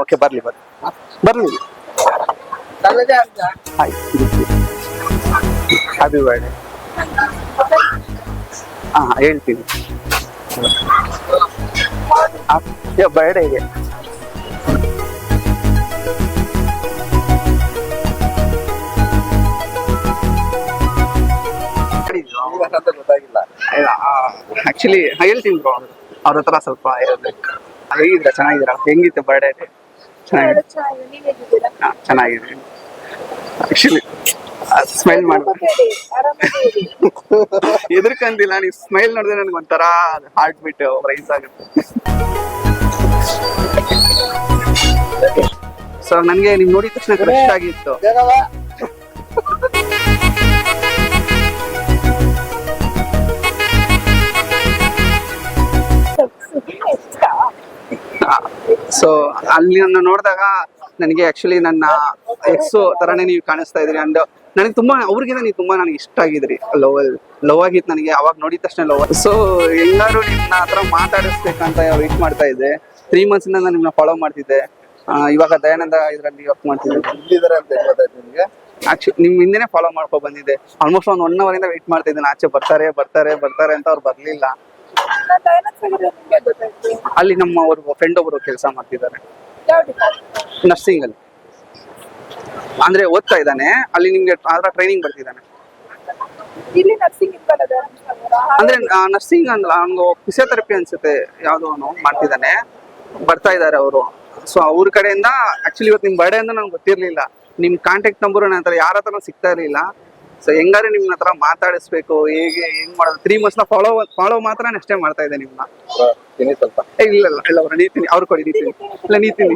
Okay ಬರ್ಲಿ ಬರ್ಲಿ ಆಯ್ತು ಹ್ಯಾಪಿ ಬರ್ಡೇ ಹೇಳ್ತೀನಿ ಬರ್ಡೇಗೆ ಗೊತ್ತಾಗಿಲ್ಲ. ಆಕ್ಚುಲಿ ಹೇಳ್ತೀನಿ ಬ್ರೋ, ಅವ್ರ ಹತ್ರ ಸ್ವಲ್ಪ ಹೇಳ್ಬೇಕು. ಹೇಗಿದ್ರ, ಚೆನ್ನಾಗಿದ್ದೀರಾ? ಹೆಂಗಿತ್ತು ಬರ್ಡೇ? ಚೆನ್ನಾಗಿದೆ. ಆಕ್ಚುಲಿ ಸ್ಮೈಲ್ ಮಾಡ್ಬೇಕು, ಎದುರ್ಕಂತಿಲ್ಲ. ನೀವು ಸ್ಮೈಲ್ ನೋಡಿದ್ರೆ ನನ್ಗೆ ಒಂಥರ ಹಾರ್ಟ್ ಬೀಟ್ ರೈಸ್ ಆಗುತ್ತೆ. ಸೊ ನನ್ಗೆ ನಿಮ್ ನೋಡಿದ ತಕ್ಷಣ ಕ್ರಶ್ ಆಗಿತ್ತು. ಸೊ ಅಲ್ಲಿ ನೋಡಿದಾಗ ನನಗೆ ಆಕ್ಚುಲಿ ನನ್ನ ಎಕ್ಸ್ ತರಾನೇ ನೀವು ಕಾಣಿಸ್ತಾ ಇದ್ರಿ. ಅಂಡ್ ನನಗೆ ತುಂಬಾ ಅವ್ರಿಗಿಂತ ನೀವು ತುಂಬಾ ನನಗೆ ಇಷ್ಟ ಆಗಿದ್ರಿ. ಲವ್ ಆಗಿತ್ತು ನನಗೆ ಅವಾಗ ನೋಡಿದ ತಕ್ಷಣ ಲವ್. ಸೊ ಎಲ್ಲರೂ ನಿಮ್ಮನ್ನ ಹತ್ರ ಮಾತಾಡಿಸ್ಬೇಕಂತ ವೇಟ್ ಮಾಡ್ತಾ ಇದ್ದೆ. 3 months ಇಂದ ನಾನು ನಿಮ್ಮನ್ನ ಫಾಲೋ ಮಾಡ್ತಿದ್ದೆ. ಇವಾಗ ದಯಾನಂದ ಇದರಲ್ಲಿ ವರ್ಕ್ ಮಾಡ್ತಿದ್ದೆ. ಆಕ್ಚುಲಿ ನಿಮ್ ಹಿಂದೆನೆ ಫಾಲೋ ಮಾಡ್ಕೊ ಬಂದಿದ್ದೆ. ಆಲ್ಮೋಸ್ಟ್ ಒಂದು 1 hour ಇಂದ ವೇಟ್ ಮಾಡ್ತಾ ಇದ್ದೇನೆ. ಆಚೆ ಬರ್ತಾರೆ ಅಂತ ಅವ್ರು ಬರ್ಲಿಲ್ಲ. ಅಲ್ಲಿ ನಮ್ಮ ಫ್ರೆಂಡ್ ಒಬ್ರು ಕೆಲಸ ಮಾಡ್ತಿದ್ದಾರೆ ನರ್ಸಿಂಗ್ ಅಲ್ಲಿ. ಅಂದ್ರೆ ಓದ್ತಾ ಇದ್ದಾನೆ ಅಲ್ಲಿ. ನಿಮ್ಗೆ ಆದ್ರ ಟ್ರೈನಿಂಗ್ ಬರ್ತಿದ್ದಾನೆ. ಅಂದ್ರೆ ನರ್ಸಿಂಗ್ ಅಂದ್ರ ಅವ್ನಿಗೆ ಫಿಸಿಯೋಥೆರಪಿ ಅನ್ಸುತ್ತೆ ಯಾವ್ದೋ ಮಾಡ್ತಿದ್ದಾನೆ. ಬರ್ತಾ ಇದಾರೆ ಅವರು. ಸೊ ಅವ್ರ ಕಡೆಯಿಂದ ಆಕ್ಚುಲಿ ಇವತ್ತು ನಿಮ್ ಬರ್ಡೇ ಅಂತ ನನ್ಗೆ ಗೊತ್ತಿರ್ಲಿಲ್ಲ. ನಿಮ್ ಕಾಂಟ್ಯಾಕ್ಟ್ ನಂಬರ್ ನನ್ನ ಹತ್ರ ಯಾರ ಹತ್ರ ಸಿಗ್ತಾ ಇರ್ಲಿಲ್ಲ. ಸೊ ಹೆಂಗಾರೆ ನಿಮ್ನ ಹತ್ರ ಮಾತಾಡಿಸ್ಬೇಕು, ಹೆಂಗ್ ಮಾಡೋದು. 3 months ಫಾಲೋ ಮಾತ್ರ ಅಷ್ಟೇ ಮಾಡ್ತಾ ಇದ್ದೆ ನಿಮ್ನ. ಇಲ್ಲ ಅವ್ರ ನೀತೀನಿ ಅವ್ರು ಕೊಡಿ. ನೀತೀನಿ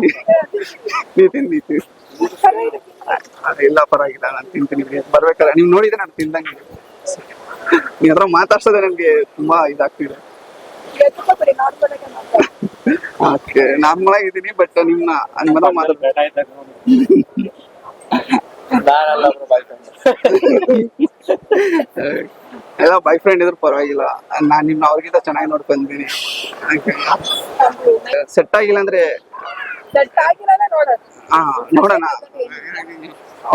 ಇಲ್ಲ ಪರವಾಗಿಲ್ಲ, ನಾನು ತಿಂತೀನಿ. ಬರ್ಬೇಕಾದ್ರೆ ನೀವ್ ನೋಡಿದ್ರೆ ನಾನು ತಿಂದಂಗೆ. ನೀವ್ ಹತ್ರ ಮಾತಾಡ್ಸೋದೇ ನನ್ಗೆ ತುಂಬಾ ಇದಾಗ್ತಿದೆ. ಓಕೆ ನಾರ್ಮಲ್ ಆಗಿದ್ದೀನಿ, ಬಟ್ ನಿಮ್ನ ಅನ್ಮನ ಮಾತಾಡ್ಬೇಕು. ಎಲ್ಲ ಬಾಯ್ ಫ್ರೆಂಡ್ ಇದ್ರು ಪರವಾಗಿಲ್ಲ. ನಾನ್ ನಿಮ್ನ ಅವ್ರಿಗಿಂತ ಚೆನ್ನಾಗಿ ನೋಡ್ಕೊಂತೀನಿ. ಸೆಟ್ ಆಗಿಲ್ಲ ಅಂದ್ರೆ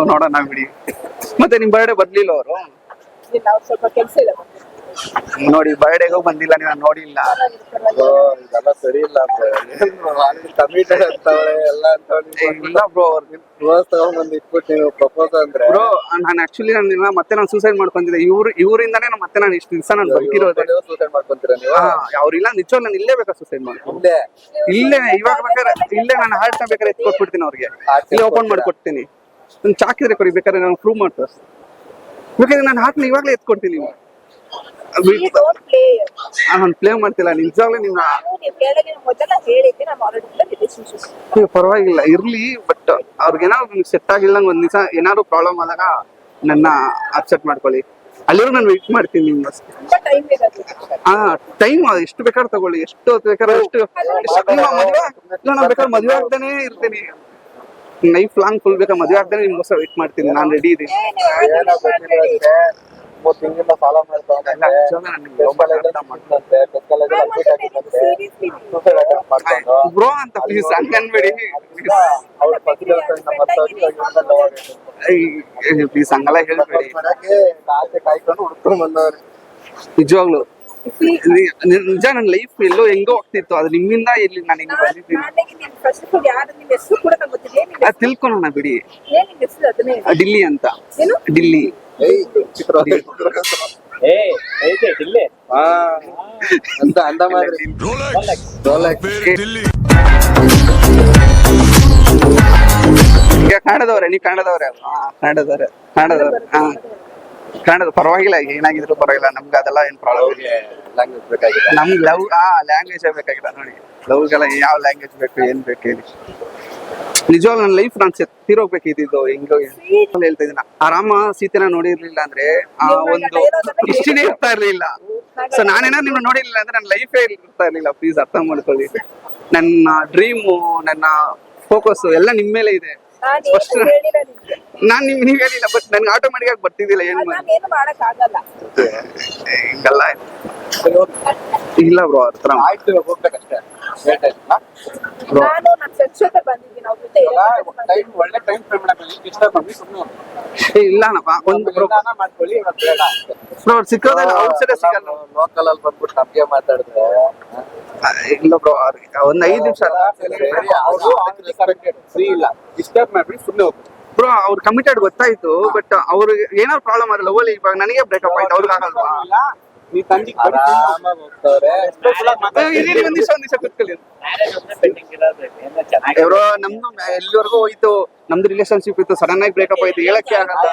ನೋಡೋಣ ಬಿಡಿ. ಮತ್ತೆ ನಿಮ್ ಬರ್ಡೇ ಬರ್ಲಿಲ್ಲ ಅವರು? ಸ್ವಲ್ಪ ಕೆಲಸ ಇದೆ ನೋಡಿ, ಬರ್ಡೇಗೂ ಬಂದಿಲ್ಲ, ನೀವು ನೋಡಿಲ್ಲ. ಇದೆಲ್ಲ ಸರಿ ಇಲ್ಲ ಕಮಿಟೆಡ್ ಅಂತವ್ರೆ ಎಲ್ಲ ಇಲ್ಲ ಬ್ರೋ, ರೋಸ್ ತಗೊಂಡ್ಬಂದು ಇಟ್ಬಿಟ್ಟು ನೀವು ಪ್ರಪೋಸ್ ಅಂದ್ರೆ ಬ್ರೋ ನಾನು ಆಕ್ಚುಲಿ ಮತ್ತೆ ನಾನು ಸೂಸೈಡ್ ಮಾಡ್ಕೊಂತಿದ್ದೆ. ಇವರಿಂದಾನೇ ಮತ್ತೆ ನಾನು ಇಷ್ಟು ದಿವಸ ನಾನು ಬದುಕಿರೋದೆ. ಸೂಸೈಡ್ ಮಾಡ್ಕೊಂತೀರಾ ನೀವು? ಅವ್ರಿಲ್ಲ ನಿಜವಾಗ್ಲೂ ನಾನು ಇಲ್ಲೇ ಬೇಕಾ ಸೂಸೈಡ್ ಮಾಡ್ಕೊಂಡು ಇಲ್ಲೇ ಇವಾಗ ಬೇಕಾದ್ರೆ ಇಲ್ಲೇ ನಾನು ಹಾರ್ಟ್ ನ ಬೇಕಾದ್ರೆ ಎತ್ಕೊಟ್ಬಿಡ್ತೀನಿ ಅವ್ರಿಗೆ. ಇಲ್ಲೇ ಓಪನ್ ಮಾಡ್ಕೊಡ್ತೀನಿ. ನನ್ ಚಾಕಿದ್ರೆ ಕೊಡಿ ಬೇಕಾದ್ರೆ ನಾನು ಪ್ರೂವ್ ಮಾಡ್ತಾ ಬೇಕಾದ್ರೆ ನಾನು ಹಾರ್ಟ್ ನ ಇವಾಗ್ಲೇ ಎತ್ಕೊಡ್ತೀನಿ. ನಾನು ಪ್ಲೇ ಮಾಡ್ತಿಲ್ಲ ನಿಜವಾಗ್ಲೂ. ನೀವು ಪರವಾಗಿಲ್ಲ ಇರ್ಲಿ, ಬಟ್ ಅವ್ರಿಗೇನಾದ್ರು ಸೆಟ್ ಆಗಿಲ್ಲ ಒಂದ್ ದಿವಸ ಏನಾದ್ರು ಪ್ರಾಬ್ಲಮ್ ಆದಾಗ ನನ್ನ ಅಪ್ಸೆಟ್ ಮಾಡ್ಕೊಳ್ಳಿ. ಅಲ್ಲಿರೋ ನಾನು ವೇಟ್ ಮಾಡ್ತೀನಿ ನಿಮ್ಗೋಸ್ಕರ. ಟೈಮ್ ಎಷ್ಟು ಬೇಕಾದ್ರೆ ತಗೊಳ್ಳಿ, ಎಷ್ಟು ಬೇಕಾದ್ರೆ ಅಷ್ಟು. ನಾನು ಬೇಕಾದ್ರೆ ಮದುವೆ ಆಗ್ತಾನೆ ಇರ್ತೀನಿ. ಲೈಫ್ ಲಾಂಗ್ ಫುಲ್ ಬೇಕಾ ಮದುವೆ ಆಗ್ತಾನೆ ನಿಮ್ಗೋಸ್ಕರ ವೇಟ್ ಮಾಡ್ತೀನಿ. ನಾನು ರೆಡಿ ಇದ್ದೀನಿ. ಫಾಲೋ ಬ್ರೋ ಅಂತ ಪ್ಲೀಸ್ ಹಂಗನ್ಬೇಡಿ. ಪ್ಲೀಸ್ ಹಂಗಲ್ಲ ಹೇಳ್ಬೇಡಿ. ನಿಜವಾಗ್ಲು ನಿಜ ನನ್ನ ಲೈಫ್ ಎಲ್ಲೋ ಹೆಂಗೋ ಹೋಗ್ತಿತ್ತು. ಅದು ನಿಮ್ಮಿಂದ ಇಲ್ಲಿ ನಾನು ಹಿಂಗ್ ಬಂದಿದ್ದೀನಿ. ತಿಳ್ಕೊಳೋಣ ಬಿಡಿ. ಡಿಲ್ಲಿ ಅಂತ. ಡಿಲ್ಲಿ ಕನ್ನಡದವ್ರೆ? ನೀವ್ ಕನ್ನಡದವ್ರೆ? ಕನ್ನಡದ ಪರವಾಗಿಲ್ಲ, ಏನಾಗಿದ್ರು ಪರವಾಗಿಲ್ಲ. ನಮ್ಗೆ ಅದೆಲ್ಲ ಏನ್ ಪ್ರಾಬ್ಲಮ್ ಇಲ್ಲ. ನಮ್ಗೆ ಲ್ಯಾಂಗ್ವೇಜ್ ಬೇಕಾಗಿಲ್ಲ ನೋಡಿ. ಲವ್ಗೆಲ್ಲ ಯಾವ ಲ್ಯಾಂಗ್ವೇಜ್ ಬೇಕು, ಏನ್ ಬೇಕು ಹೇಳಿ. ನಿಜವಾಗ್ ನನ್ನ ಲೈಫ್ ನಾನು ತೀರೋಗ್ಬೇಕಿದ್ದು. ಹೆಂಗೋ ಹೇಳ್ತಾ ಇದೀನ. ಆ ರಾಮ ಸೀತೆನ ನೋಡಿರ್ಲಿಲ್ಲ ಅಂದ್ರೆ ಆ ಒಂದು ಹಿಸ್ಟ್ರಿನೇ ಇರ್ತಾ ಇರ್ಲಿಲ್ಲ. ಸೊ ನಾನೇನಾದ್ರು ನಿಮ್ನ ನೋಡಿರ್ಲಿಲ್ಲ ಅಂದ್ರೆ ನನ್ನ ಲೈಫೇ ಇರ್ತಾ ಇರ್ಲಿಲ್ಲ. ಪ್ಲೀಸ್ ಅರ್ಥ ಮಾಡ್ಕೊಳ್ಳಿ. ನನ್ನ ಡ್ರೀಮು, ನನ್ನ ಫೋಕಸ್ ಎಲ್ಲ ನಿಮ್ ಮೇಲೆ ಇದೆ. ನಾನ್ ನೀವ್ ಹೇಳಿಲ್ಲ, ಬಟ್ ನನ್ಗೆ ಆಟೋಮೆಟಿಕ್ ಆಗಿ ಬರ್ತಿದ್ದಿಲ್ಲ. ಏನ್ ಹಿಂಗಲ್ಲ. ಇಲ್ಲ ಬ್ರೋ ಹತ್ರ ಆಯ್ತು ಹೋಗ್ಬೇಕಷ್ಟೇ ಲೇಟ್ ಆಯ್ತಲ್ಲ ನಾನು ನನ್ನ ಫ್ರೆಂಡ್ಸ್ ಜೊತೆ ಬಂದಿದ್ದೀನಿ ಅವ್ರ ಜೊತೆ ಟೈಮ್ ಒಳ್ಳೆ ಟೈಮ್ ಫ್ರೇಮ್ ಮಾಡಕ್ಕೆ ಡಿಸ್ಟರ್ಬ್ ಮಾಡಿ ಸುಮ್ಮನೆ ಇಲ್ಲನಪ್ಪ ಒಂದು ಬ್ರೋ ಮಾಡ್ಕೊಳ್ಳಿ ಇವತ್ತು ಬೇಡ ಬ್ರೋ ಸಿಕ್ಕೋದಲ್ಲ ಔಟ್ ಸೈಡ್ ಸಿಗಲ್ಲ ಲೋಕಲ್ ಅಲ್ಲಿ ಬಂದ್ಬಿಟ್ಟು ನಮ್ಗೆ ಮಾತಾಡಿದ್ರೆ ಇಲ್ಲ ಬ್ರೋ ಒಂದ್ 5 ನಿಮಿಷ ಫ್ರೀ ಇಲ್ಲ ಡಿಸ್ಟರ್ಬ್ ಮಾಡ್ಬಿಡಿ ಸುಮ್ಮನೆ ಹೋಗ್ಬೇಕು ಬ್ರೋ ಅವ್ರು ಕಮಿಟೆಡ್ ಗೊತ್ತಾಯ್ತು ಬಟ್ ಅವ್ರಿಗೆ ಏನಾದ್ರು ಪ್ರಾಬ್ಲಮ್ ಆಗಲ್ಲ ಲವಲ್ಲಿ ಇವಾಗ ನನಗೆ ಬ್ರೇಕಪ್ ಆಯ್ತು ಅವ್ರಿಗೆ ಆಗಲ್ವಾ ನೀ ತಂದಿ ಆರಾಮಾಗಿ ಹೋಗ್ತವ್ರೆ ಇಲ್ಲಿ ಒಂದ್ ದಿವಸ ಕೂತ್ಕೊಳ್ಳಿ ಬ್ರೋ ನಮ್ದು ಎಲ್ಲಿವರೆಗೂ ಹೋಯ್ತು ನಮ್ದು ರಿಲೇಶನ್ಶಿಪ್ ಇತ್ತು ಸಡನ್ ಆಗಿ ಬ್ರೇಕಪ್ ಆಯ್ತು ಹೇಳಕ್ಕೆ ಆಗಲ್ಲ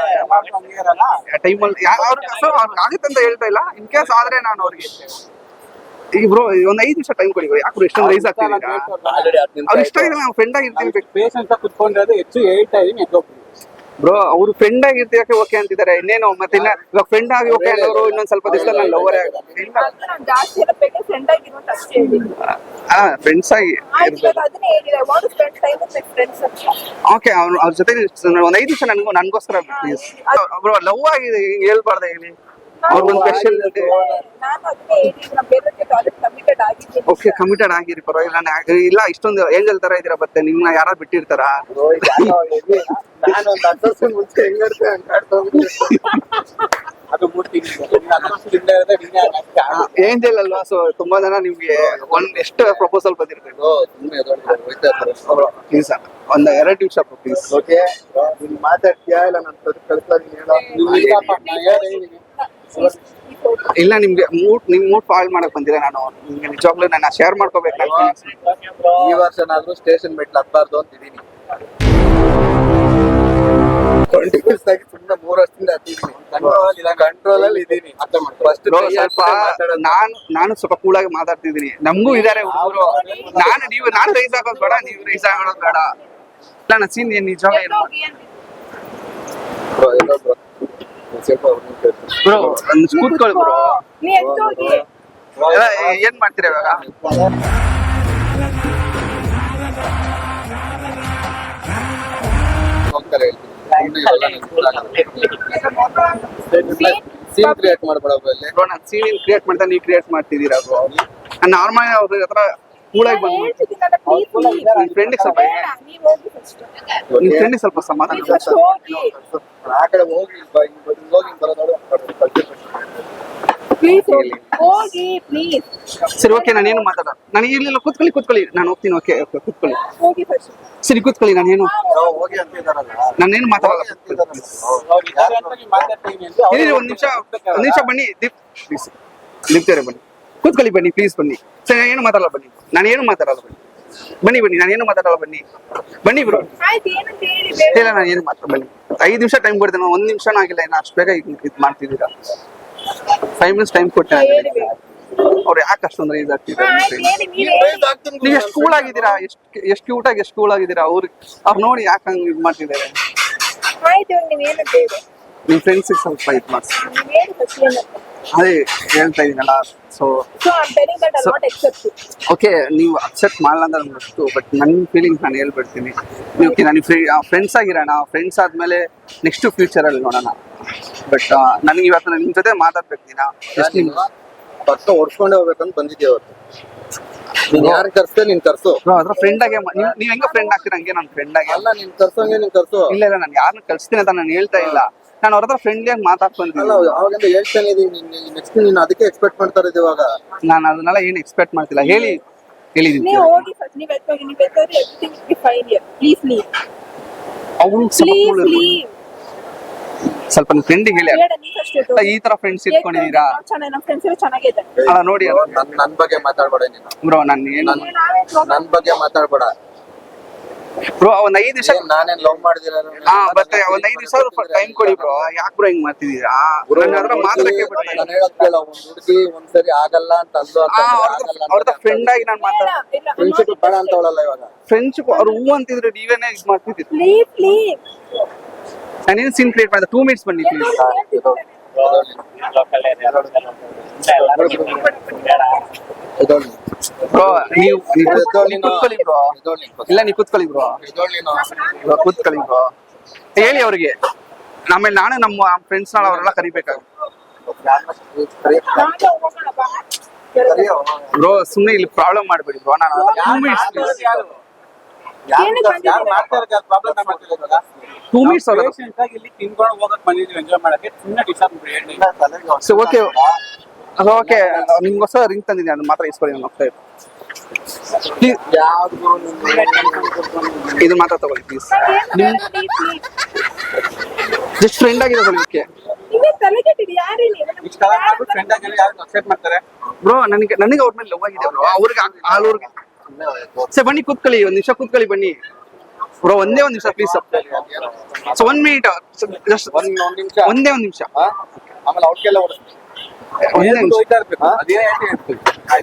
ಟೈಮಲ್ಲಿ ಅವ್ರಿಗೆ ಆಗುತ್ತೆ ಅಂತ ಹೇಳ್ತಾ ಇಲ್ಲ ಇನ್ ಕೇಸ್ ಆದ್ರೆ ನಾನು ಅವ್ರಿಗೆ ಈಗ ಬ್ರೋ ಒಂದ್ 5 ನಿಮಿಷ ಟೈಮ್ ಕೊಡಿ bro. ಯಾಕೆ ಎಷ್ಟೊಂದು ರೈಸ್ ಆಗ್ತಿದ್ದೀರಾ ಅವ್ರು ಇಷ್ಟ ಆಗಿಲ್ಲ ನಾವು ಫ್ರೆಂಡ್ ಆಗಿರ್ತೀವಿ ಪೇಷಂಟ್ ಕುತ್ಕೊಂಡಿರೋದು ಹೆಚ್ಚು ಹೇಳ್ತಾ ಇದೀನಿ ಬ್ರೋ ಅವ್ರು ಫ್ರೆಂಡ್ ಆಗಿರ್ತೀಯಕ್ಕೆ ಓಕೆ ಅಂತಿದ್ದಾರೆ ಇನ್ನೇನು ಮತ್ತೆ ಇವಾಗ ಫ್ರೆಂಡ್ ಆಗಿ ಓಕೆ ಅನ್ನೋರು ಇನ್ನೊಂದ್ ಸ್ವಲ್ಪ ದಿವಸ ನಾನು ಲವರ್ ನಾನು ಜಾಸ್ತಿ ಎಲ್ಲ ಬೇಗ ಫ್ರೆಂಡ್ ಆಗಿರೋದು ಅಷ್ಟೇ ಹೇಳಿದ್ದೀನಿ ಫ್ರೆಂಡ್ಸ್ ಆಗಿ ಆಯ್ತು ಇವಾಗ ಅದನ್ನೇ ಹೇಳಿದೆ what spend time with friends ಅಂತ ಓಕೆ ಅವ್ರ ಜೊತೆ ಒಂದ್ 5 ನಿಮಿಷ ನನ್ಗೋಸ್ಕರ ಪ್ಲೀಸ್ ಬ್ರೋ ಲವ್ ಆಗಿದೆ ಹೇಳ್ಬಾರ್ದೆ ಹೇಳಿ ಅವ್ರಿಗೊಂದು ಸ್ಪೆಷಲ್ ನಾನು ಅದನ್ನೇ ಹೇಳಿದ್ದೀನಿ ನಾನು ಬೇರೆ ಜೊತೆ ಆಲ್ರೆಡಿ ಕಮಿಟೆಡ್ ಆಗಿದ್ದೀನಿ ಓಕೆ ಕಮಿಟೆಡ್ ಆಗಿರಿ ಪರವಾಗಿಲ್ಲ ಇಲ್ಲ ಇಷ್ಟೊಂದು ಏಂಜಲ್ ತರ ಇದೀರಾ ಮತ್ತೆ ನಿಮ್ನ ಯಾರು ಬಿಟ್ಟಿರ್ತಾರ ನಾನು ಒಂದು 10 ವರ್ಷ ಮುಂಚೆ ಹೆಂಗಿರುತ್ತೆ ಅದು 3 ತಿಂಗಳು ಏಂಜಲ್ ಅಲ್ವಾ ಸೊ ತುಂಬಾ ಜನ ನಿಮ್ಗೆ ಎಷ್ಟು ಪ್ರಪೋಸಲ್ ಬಂದಿರ್ತದೆ ಪ್ಲೀಸ್ ಒಂದ್ 2 ನಿಮಿಷ ಪ್ಲೀಸ್ ಓಕೆ ನೀನ್ ಮಾತಾಡ್ತೀಯಾ ಇಲ್ಲ ನಾನು ಇಲ್ಲ ನಿಮ್ಗೆ ನಿಮ್ ಮೂಡ್ ಫಾಲ್ ಮಾಡಕ್ ಬಂದಿರ ನಾನು ನಿಮ್ಗೆ ನಿಜವಾಗ್ಲೂ ನನ್ನ ಶೇರ್ ಮಾಡ್ಕೋಬೇಕು ಈ ವರ್ಷನಾದ್ರೂ ಸ್ಟೇಷನ್ ಮೆಟ್ಲು ಹತ್ಬಾರ್ದು ಅಂತಿದ್ದೀನಿ ಕಂಟಿನ್ಯೂಸ್ ಆಗಿ ಸುಮ್ಮನೆ 3 ವರ್ಷದಿಂದ ಹತ್ತಿದ್ದೀನಿ ಕಂಟ್ರೋಲ್ ಅಲ್ಲಿ ಇದೀನಿ ಫಸ್ಟ್ ಸ್ವಲ್ಪ ನಾನು ಸ್ವಲ್ಪ ಕೂಲಾಗಿ ಮಾತಾಡ್ತಿದ್ದೀನಿ ನಮಗೂ ಇದಾರೆ ಹುಡುಗರು ನಾನು ರೈಸ್ ಆಗೋದು ಬೇಡ ನೀವು ರೈಸ್ ಆಗೋದು ಬೇಡ ಇಲ್ಲ ನಾನು ಸೀನ್ ಏನ್ ನಿಜವಾಗ್ಲೂ ಏನು ಬ್ರೋ ಕೂತ್ಕೊಳ್ಳಿ ಬ್ರೋ ನೀ ಎಂತೋಗಿ ಏನ್ ಮಾಡ್ತೀರಾ ಇವಾಗ ಸೀನ್ ಕ್ರಿಯೇಟ್ ಮಾಡ್ಬೇಡ ಬ್ರೋ ನಾನು ಸೀನ್ ಕ್ರಿಯೇಟ್ ಮಾಡ್ತಾ ನೀವು ಕ್ರಿಯೇಟ್ ಮಾಡ್ತಿದ್ದೀರಾ ಬ್ರೋ ನಾರ್ಮಲ್ ಅವ್ರ ಹತ್ರ ಕೂಲಾಗಿ ಬಂದು ಹೇಳ್ತಿದ್ದೀನಲ್ಲ ಪ್ಲೀಸ್ ನಿಮ್ ಫ್ರೆಂಡಿಗೆ ಸ್ವಲ್ಪ ನೀವು ಹೋಗಿ ಫಸ್ಟ್ ನಿಮ್ ಫ್ರೆಂಡಿಗೆ ಸ್ವಲ್ಪ ಸಮಾಧಾನ ಫಸ್ಟ್ ಹೋಗಿ ಆ ಕಡೆ ಹೋಗಿ ಹೋಗಿ ಬರೋದಳು ಪ್ಲೀಸ್ ಹೋಗಿ ಪ್ಲೀಸ್ ಸರಿ ಓಕೆ ನಾನೇನು ಮಾತಾಡ ನಾನು ಇಲ್ಲ ಕೂತ್ಕೊಳ್ಳಿ ನಾನು ಹೋಗ್ತೀನಿ ಓಕೆ ಕೂತ್ಕೊಳ್ಳಿ ಹೋಗಿ ಫಸ್ಟ್ ಸರಿ ಕೂತ್ಕೊಳ್ಳಿ ನಾನೇನು ಹೋಗಿ ಅಂತಿದಾರಲ್ಲ ನಾನೇನು ಮಾತಾಡಲ್ಲ ಇರಿ ಒಂದ್ ನಿಮಿಷ ಬನ್ನಿ ದೀಪ್ತಾರೆ ಬನ್ನಿ ಕೂತ್ಕೊಳ್ಳಿ ಬನ್ನಿ ಪ್ಲೀಸ್ ಬನ್ನಿ ಸರಿ ಏನು ಮಾತಾಡಲ್ಲ ಬನ್ನಿ ನಾನೇನು ಮಾತಾಡಲ್ಲ ಬನ್ನಿ ನಾನೇನು ಮಾತಾಡಲ್ಲ ಬನ್ನಿ ಬ್ರೋ ಆಯ್ತು ಏನಂತ ಹೇಳಿ ಬೇಡ ಇಲ್ಲ ನಾನು ಏನು ಮಾತಾಡ ಬನ್ನಿ 5 ನಿಮಿಷ ಟೈಮ್ ಕೊಡ್ತೇನೆ 1 ನಿಮಿಷನೂ ಆಗಿಲ್ಲ ಇನ್ನು ಅಷ್ಟು ಬೇಗ ಇದು ಮಾಡ್ತಿದ್ದೀರಾ 5 ಮಿನಿಟ್ಸ್ ಟೈಮ್ ಕೊಟ್ಟೆ ಅವ್ರು ಯಾಕೆ ಅಷ್ಟೊಂದು ರೈಸ್ ಆಗ್ತಿದ್ದಾರೆ ಆಯ್ತು ಹೇಳಿ ನೀವೇ ನೀವು ಎಷ್ಟು ಕೂಲ್ ಆಗಿದ್ದೀರಾ ಎಷ್ಟು ಕ್ಯೂಟಾಗಿ ಎಷ್ಟು ಕೂಲ್ ಆಗಿದ್ದೀರಾ ಅವ್ರು ನೋಡಿ ಯಾಕೆ ಹಂಗೆ ಇದು ಮಾಡ್ತಿದ್ದಾರೆ ಆಯ್ತು ಇವಾಗ ನೀವೇನಂತ ಹೇಳಿ ನಿಮ್ಮ ಫ್ರೆಂಡ್ಸಿಗೆ ಸ್ವಲ್ಪ ಇದು ಮಾಡಿಸಿ ನೀವು ಹೇಳಿ ಫಸ್ಟ್ ಏನಂತ ಅದೇ ಹೇಳ್ತಾ ಇದೀನಲ್ಲ so So I'm telling that I'll not accept it. Okay ನೀವು ಅಕ್ಸೆಪ್ಟ್ ಮಾಡಲ್ಲ ಅಂದ್ರೆ ನಂಗೆ ಗೊತ್ತು ಬಟ್ ನನ್ನ ಫೀಲಿಂಗ್ಸ್ ನಾನು ಹೇಳ್ಬಿಡ್ತೀನಿ ನೀವು ನನಗೆ ಫ್ರೆಂಡ್ಸ್ ಆಗಿರೋಣ ಫ್ರೆಂಡ್ಸ್ ಆದಮೇಲೆ ನೆಕ್ಸ್ಟ್ ಫ್ಯೂಚರಲ್ಲಿ ನೋಡೋಣ ಬಟ್ ನನಗೆ ಇವತ್ತು ನಿಮ್ಮ ಜೊತೆ ಮಾತಾಡ್ಬೇಕು ಎಷ್ಟು ನಿಮ್ಗೆ ಪಕ್ಕ ಓಡಿಸ್ಕೊಂಡೇ ಹೋಗ್ಬೇಕಂತ ಬಂದಿದ್ದೆ ಅವತ್ತು ನೀನ್ ಯಾರು ಕರ್ಸ್ತೆ ನೀನ್ ಕರ್ಸು ಅದ್ರ ಫ್ರೆಂಡ್ ಆಗಿ ನೀವು ಹೆಂಗ ಫ್ರೆಂಡ್ ಆಗ್ತೀರ ಹಂಗೆ ನನ್ನ ಫ್ರೆಂಡ್ ಆಗಿ ಅಲ್ಲ ನೀನ್ ಕರ್ಸೋಂಗೆ ನೀನ್ ಕರ್ಸು ಇಲ್ಲ ನಾನು ಯಾರನ್ನ ಕಳಿಸ್ತೀನಿ ಅಂತ ನಾನು ಹೇಳ್ತಾ ಇಲ್ಲ ನಾನು ಅವ್ರ ಹತ್ರ ಫ್ರೆಂಡ್ಲಿಯಾಗಿ ಮಾತಾಡ್ಕೊಂತೀನಿ ಅಲ್ಲ ಅವಾಗಿಂದ ಹೇಳ್ತಾನೆ ಇದೀನಿ ನೆಕ್ಸ್ಟ್ ನೀನ್ ಅದಕ್ಕೆ ಎಕ್ಸ್ಪೆಕ್ಟ್ ಮಾಡ್ತಾ ಇದ್ದೀವಿ ಇವಾಗ ನಾನು ಅದನ್ನೆಲ್ಲ ಏನು ಎಕ್ಸ್ಪೆಕ್ಟ್ ಮಾಡ್ತಿಲ್ಲ ಹೇಳಿದೀನಿ ನೀವು ಹೋಗಿ ಫಸ್ಟ್ ನೀವು ಎತ್ತೋಗಿ everything will be fine here. Please leave. ಅವ್ರು Please leave. ಸ್ವಲ್ಪ ನಿಮ್ಮ ಫ್ರೆಂಡಿಗೆ ಹೇಳಿ ಬೇಡ ನೀವು ಫಸ್ಟ್ ಎತ್ತೋಗಿ. ಈ ತರ ಫ್ರೆಂಡ್ಸ್ ಇಟ್ಕೊಂಡಿದ್ದೀರಾ ಚೆನ್ನಾಗಿ ನಮ್ಮ ಫ್ರೆಂಡ್ಸ್ ಎಲ್ಲ ಚೆನ್ನಾಗಿದೆ. ಅಲ್ಲ ನೋಡಿ ನನ್ ಬಗ್ಗೆ ಮಾತಾಡ್ಬೇಡ ನೀನು ಬ್ರೋ ನಾನು ಏನು ನನ್ ಬಗ್ಗೆ ಮಾತಾಡ್ಬೇಡ ಬ್ರೋ ಒಂದ್ 5 ನಿಮಿಷ ನಾನೇನ್ ಲವ್ ಮಾಡಿದಿರ ಮತ್ತೆ ಒಂದ್ 5 ನಿಮಿಷ ಟೈಮ್ ಕೊಡಿ ಬ್ರೋ ಯಾಕೆ ಬ್ರೋ ಹಿಂಗ್ ಮಾಡ್ತಿದೀರಾ ನನ್ನ ಹತ್ರ ಮಾತಾಡಕ್ಕೆ ಬಿಡ್ತಾ ಇಲ್ಲ ನಾನು ಹೇಳೋದ್ ಕೇಳ ಒಂದ್ ಹುಡುಗಿ ಒಂದ್ಸರಿ ಆಗಲ್ಲ ಅಂತ ಅಂದು ಅವ್ರ ಫ್ರೆಂಡ್ ಆಗಿ ನಾನು ಮಾತಾಡ ಫ್ರೆಂಡ್ಶಿಪ್ ಬೇಡ ಅಂತ ಅವಳಲ್ಲ ಇವಾಗ ಫ್ರೆಂಡ್ಶಿಪ್ ಅವ್ರು ಹೂ ಅಂತಿದ್ರೆ ನೀವೇನೇ ಇದು ಮಾಡ್ತಿದ್ದೀರಿ Please leave. ನಾನೇನು ಸೀನ್ ಕ್ರಿಯೇಟ್ ಮಾಡಿದೆ 2 ಮಿನಿಟ್ಸ್ ಬನ್ನಿ ಪ್ಲೀಸ್ ಬ್ರೋ ನೀವು ಕೂತ್ಕೊಳ್ಳಿ ಬ್ರೋ ಇಲ್ಲ ನೀವು ಕೂತ್ಕೊಳ್ಳಿ ಬ್ರೋ ಕೂತ್ಕೊಳ್ಳಿ ಬ್ರೋ ಹೇಳಿ ಅವ್ರಿಗೆ ಆಮೇಲೆ ನಾನು ನಮ್ಮ ಫ್ರೆಂಡ್ಸ್ ಅವರೆಲ್ಲ ಕರಿಬೇಕಾಗುತ್ತೆ ನಾಳೆ ಹೋಗೋಣ ಬಾ. ಬ್ರೋ ಸುಮ್ನೆ ಇಲ್ಲಿ ಪ್ರಾಬ್ಲಮ್ ಮಾಡ್ಬೇಡಿ ಬ್ರೋ. ನಾನು 2 minutes please. 2 minutes ಅಲ್ಲ. ಸೊ ಓಕೆ ಓಕೆ, ನಿಮ್ಗೋಸ್ಕರ ರಿಂಗ್ ತಂದಿದ್ದೀನಿ, ಅದು ಮಾತ್ರ ಇಸ್ಕೊಳ್ಳಿ. ನಾನು ಹೋಗ್ತಾ ಇದ್ದೀನಿ. ಇದು ಮಾತ್ರ ತಗೊಳ್ಳಿ ಪ್ಲೀಸ್. ನಿಮ್ ಜಸ್ಟ್ ಫ್ರೆಂಡ್ ಆಗಿದೆ ತಗೊಳ್ಳಿಕ್ಕೆ ನಿಮಗೆ ತಲೆ ಕೆಟ್ಟಿದೆ ಯಾರೇ ನೀವು? ಬ್ರೋ. ನನಗೆ ಅವ್ರ ಮೇಲೆ ಲವ್ ಆಗಿದೆ ಬ್ರೋ. ಅವ್ರಿಗೆ ಸರ್ ಬನ್ನಿ ಕೂತ್ಕೊಳ್ಳಿ, ಒಂದ್ ನಿಮಿಷ ಕೂತ್ಕೊಳ್ಳಿ ಬನ್ನಿ ಬ್ರೋ. ಒಂದೇ ಒಂದ್ ನಿಮಿಷ ಪ್ಲೀಸ್. ಸೊ 1 minute ಜಸ್ಟ್ ಒಂದೇ ಒಂದ್ ನಿಮಿಷ ಆಮೇಲೆ ಅವ್ರಿಗೆಲ್ಲ